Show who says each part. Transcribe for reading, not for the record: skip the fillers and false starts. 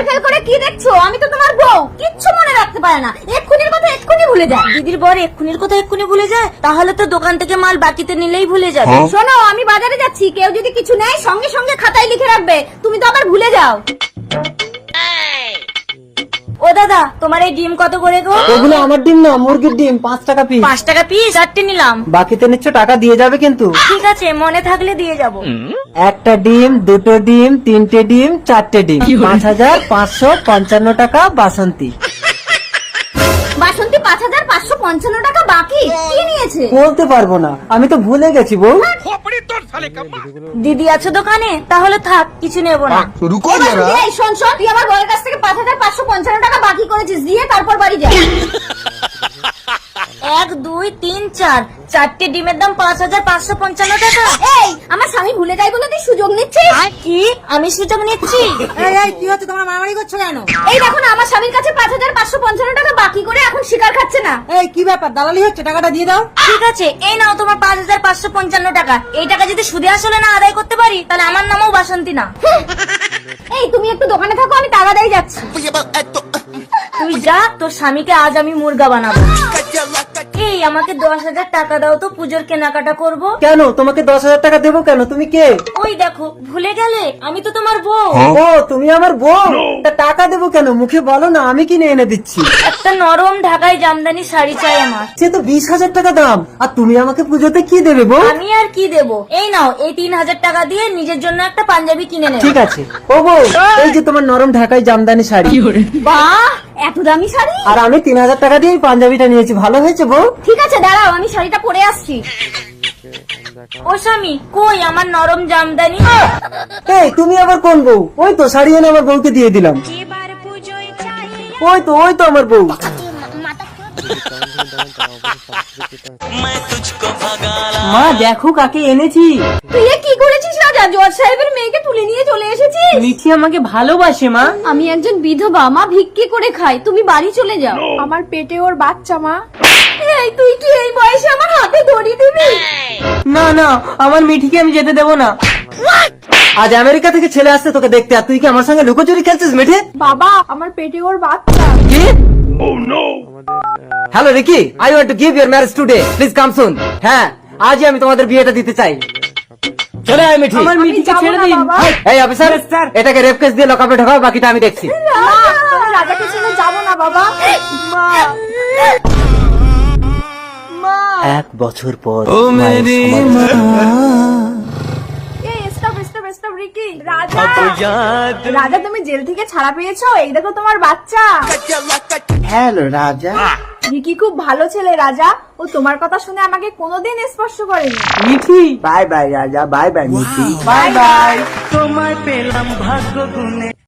Speaker 1: Fail করে কি দেখছো? আমি তো তোমার বউ, কিচ্ছু মনে রাখতে পারে না, এক্ষুনির কথা এক্ষুনি ভুলে যায়।
Speaker 2: দিদির বর এক্ষুনির কথা এক্ষুনি ভুলে যায়? তাহলে তো দোকান থেকে মাল বাকিতে নিলেই ভুলে যাবে।
Speaker 1: শোনো, আমি বাজারে যাচ্ছি, কেউ যদি কিছু নেয় সঙ্গে সঙ্গে খাতায় লিখে রাখবে, তুমি তো আবার ভুলে যাও।
Speaker 2: ও দাদা, তোমার এই ডিম কত করে গো?
Speaker 3: এগুলো আমার ডিম না, মুরগির ডিম, 5 টাকা পিস।
Speaker 2: 5 টাকা পিস, 4টে নিলাম।
Speaker 3: বাকিতে নিচ্ছ, টাকা দিয়ে যাবে কিন্তু।
Speaker 2: ঠিক আছে, মনে থাকলে দিয়ে যাব।
Speaker 3: একটা ডিম, দুটো ডিম, 3টে ডিম, 4টে ডিম, 5555 টাকা বাসন্তী।
Speaker 1: বাসন্তী 5555 টাকা বাকি, কি নিয়েছে?
Speaker 3: বলতে পারবো না, আমি তো ভুলে গেছি বউ।
Speaker 2: দিদি আছে দোকানে? তাহলে থাক, কিছু নেব না।
Speaker 4: रुको
Speaker 1: এই
Speaker 4: जरा।
Speaker 1: বাসন্তী, এই শোন শোন, তুই আমার বউয়ের কাছ থেকে 5555 টাকা বাকি করেছিস, দিয়ে তারপর বাড়ি যা।
Speaker 2: 1 2 3 4, 4টে ডিমের দাম 5555 টাকা।
Speaker 1: এই, আমার স্বামী ভুলে যায় বলে তুই সুযোগ নিচ্ছিস?
Speaker 2: কি? আমি সুযোগ নিচ্ছি?
Speaker 5: কি হচ্ছে, তোমরা মারামারি করছো কেন?
Speaker 1: এই দেখো না, আমার স্বামীর কাছে 5555 টাকা বাকি করে এখন শিকার খাচ্ছে না।
Speaker 5: এই কি ব্যাপার, দালালি হচ্ছে? টাকাটা দিয়ে দাও।
Speaker 2: ঠিক আছে, এই নাও তোমার 5555 টাকা। এই টাকা যদি সুদে আসলে না আদায় করতে পারি, তাহলে আমার নামও বাসন্তী না।
Speaker 1: এই, তুমি একটু দোকানে থাকো, আমি তাড়াতাড়ি যাচ্ছি।
Speaker 2: তুই যা, তোর স্বামীকে আজ আমি মুরগা বানাবো। এই, আমাকে 10,000 টাকা দাও তো, পুজোর কেনাকাটা করব।
Speaker 3: কেন তোমাকে 10,000 টাকা দেবো কেন? তুমি কে?
Speaker 2: ওই দেখো, ভুলে গেলে? আমি তো তোমার বউ।
Speaker 3: ও, তুমি আমার বউ? তা টাকা দেবো কেন? মুখে বলো না, আমি কিনে এনে দিচ্ছি।
Speaker 2: একটা নরম ঢাকায় জামদানি শাড়ি চাই আমার।
Speaker 3: সে তো 20,000 টাকা দাম, আর তুমি আমাকে পুজোতে কি দেবে বউ?
Speaker 2: আমি আর কি দেব? এই নাও, এই 3,000 টাকা দিয়ে নিজের জন্য একটা পাঞ্জাবি কিনে নেব।
Speaker 3: ঠিক আছে। ও বউ, এই যে তোমার নরম ঢাকাই জামদানি শাড়ি।
Speaker 1: বাহ, এত দামি শাড়ি!
Speaker 3: আর আমি 3,000 টাকা দিয়ে এই পাঞ্জাবিটা নিয়েছি, ভালো হয়েছে বউ?
Speaker 1: ঠিক আছে, দাঁড়াও, আমি শাড়িটা পরে আসছি।
Speaker 2: ও স্বামী, কই আমার নরম জামদানি?
Speaker 3: এই, তুমি আবার কোন বউ? ওই তো শাড়ি এনে আমার বউকে দিয়ে দিলাম। ওই তো আমার বউ। মা দেখো কাকে এনেছি।
Speaker 1: তুই এ কি করেছিস রাজা? জজ সাহেবের মেয়েকে তুলে নিয়ে চলে এসেছিস।
Speaker 3: মিঠি আমাকে ভালোবাসে মা।
Speaker 1: আমি একজন বিধবা মা, ভিক্ষি করে খাই, তুমি বাড়ি চলে যাও। আমার পেটে ওর বাচ্চা মা। এই, তুই কি এই বয়সে আমার হাতে দড়ি দিবি?
Speaker 3: না না, আমার মিঠিকে আমি যেতে দেবো না। আজ আমেরিকা থেকে ছেলে আসছে তোকে দেখতে, আর তুই কি আমার সঙ্গে লুকোচুরি খেলছিস মিঠি?
Speaker 1: বাবা, আমার পেটে ওর বাচ্চা।
Speaker 3: কি? Hello Ricky, I want to give your marriage today, please come soon. হ্যাঁ, আজই আমি তোমাদের বিয়েটা দিতে চাই। চলে আয় মিঠি।
Speaker 5: আমার মিঠিকে ছেড়ে দিন।
Speaker 3: এই অফিসার, এটাকে রেপ কেস দিয়ে লকআপে ঢোকাও, বাকিটা আমি দেখছি।
Speaker 1: রাজাকে ছেড়ে যাবো না বাবা।
Speaker 3: এক বছর পর
Speaker 1: রাজা, তুমি জেল থেকে ছাড়া পেয়েছো, এই দেখো তোমার বাচ্চা।
Speaker 3: হ্যালো রাজা।
Speaker 1: রিকি খুব ভালো ছেলে রাজা, ও তোমার কথা শুনে আমাকে কোনোদিন স্পর্শ করেনি।
Speaker 3: মিঠি, বাই বাই রাজা, bye bye Mithi, bye bye.
Speaker 5: তোমায় পেলাম ভাগ্য গুণে।